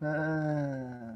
Nah,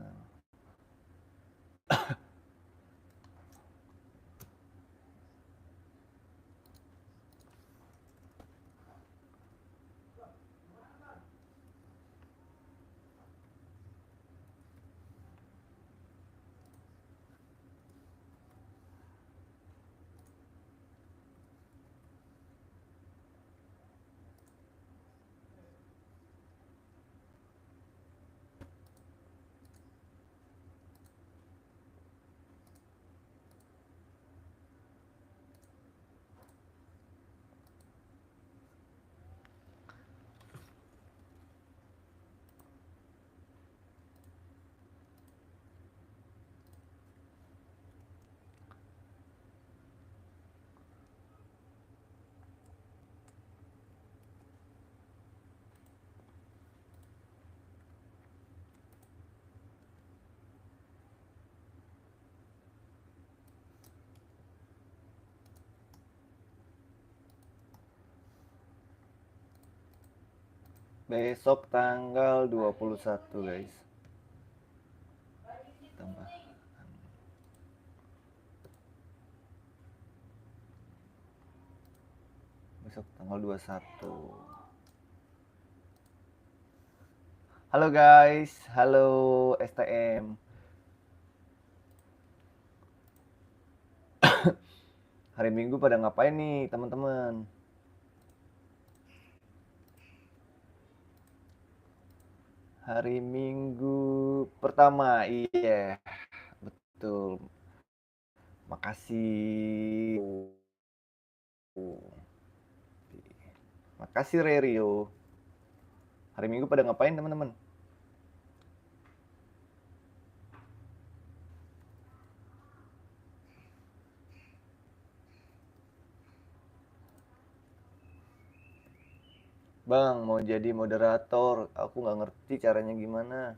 besok tanggal 21 guys. Tambah. Besok tanggal 21. Halo guys, halo STM. Hari Minggu pada ngapain nih teman-teman? Hari Minggu pertama, iya betul. Makasih. Makasih Rerio. Hari Minggu pada ngapain teman-teman? Bang, mau jadi moderator. Aku nggak ngerti caranya gimana.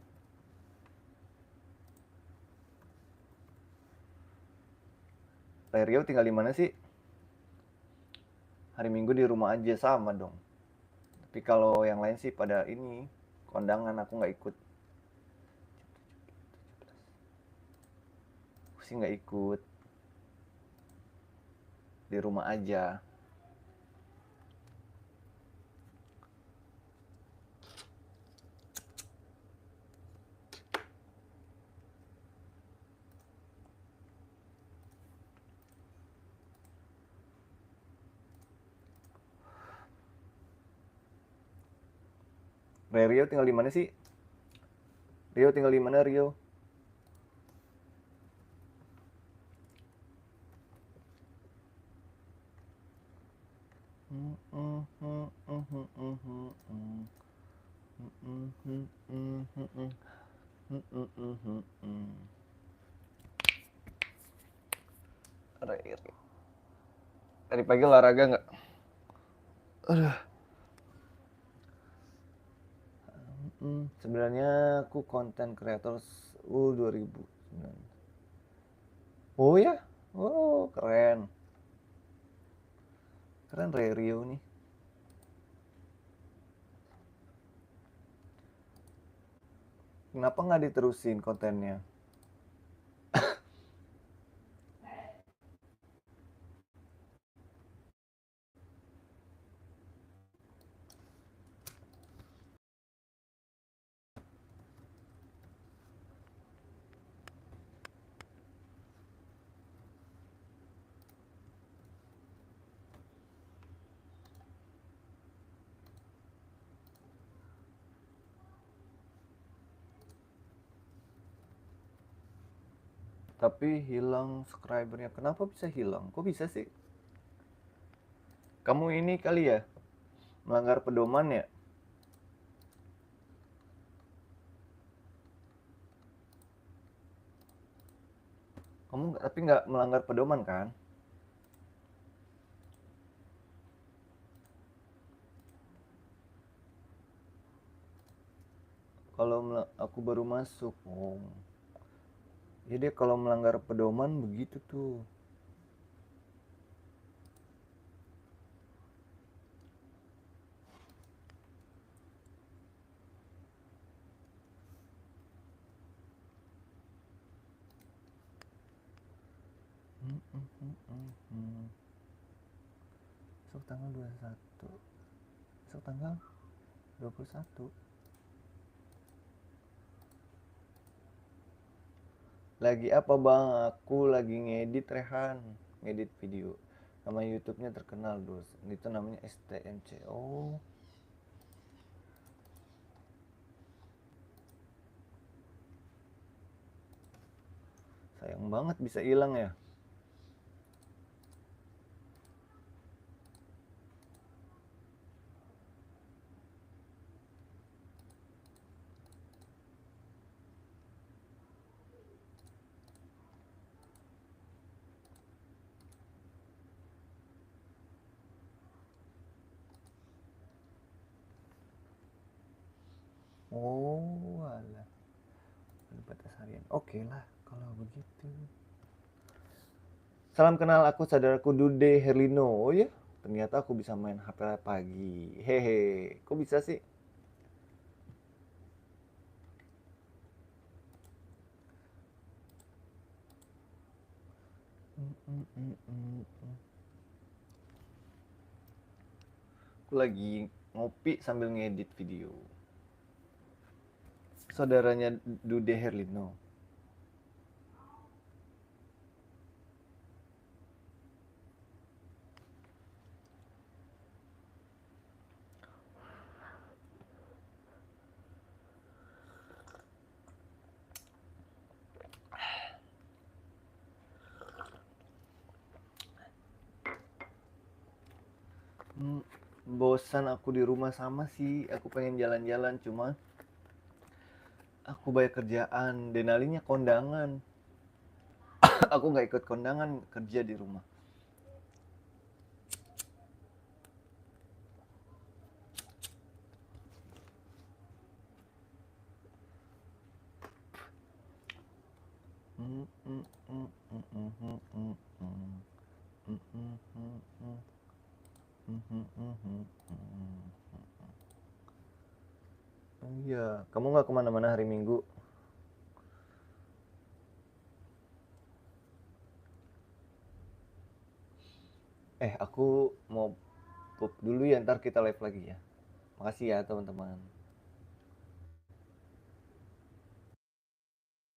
Rerio tinggal di mana sih? Hari Minggu di rumah aja sama dong. Tapi kalau yang lain sih pada ini kondangan, aku nggak ikut. Aku sih nggak ikut. Di rumah aja. Rio tinggal di mana sih? Rio tinggal di mana Rio? Tadi pagi olahraga nggak? Aduh. Sebenarnya aku konten creators 2009. Oh ya? Oh keren. Keren Rio nih. Kenapa nggak diterusin kontennya? Tapi hilang subscribernya. Kenapa bisa hilang? Kok bisa sih? Kamu ini kali ya melanggar pedoman ya? Kamu tapi nggak melanggar pedoman kan? Kalau aku baru masuk. Oh. Jadi kalau melanggar pedoman begitu tuh. Besok tanggal 21. Besok tanggal 21. Lagi apa bang? Aku lagi ngedit Rehan. Ngedit video. Nama YouTube-nya terkenal dos. Itu namanya STMC. Oh. Sayang banget bisa hilang ya. Oh, alah. Batas harian. Oke lah kalau begitu. Salam kenal, aku saudaraku Dude Herlino. Oh ya, ternyata aku bisa main HP pagi. Hehe, kok bisa sih? Aku lagi ngopi sambil ngedit video. Saudaranya Dude Herlino. Bosan aku di rumah sama sih. Aku pengen jalan-jalan cuma aku banyak kerjaan. Denalinya kondangan. Aku nggak ikut kondangan, kerja di rumah. Iya, kamu nggak kemana-mana hari Minggu? Aku mau pup dulu ya, ntar kita live lagi ya. Makasih ya teman-teman.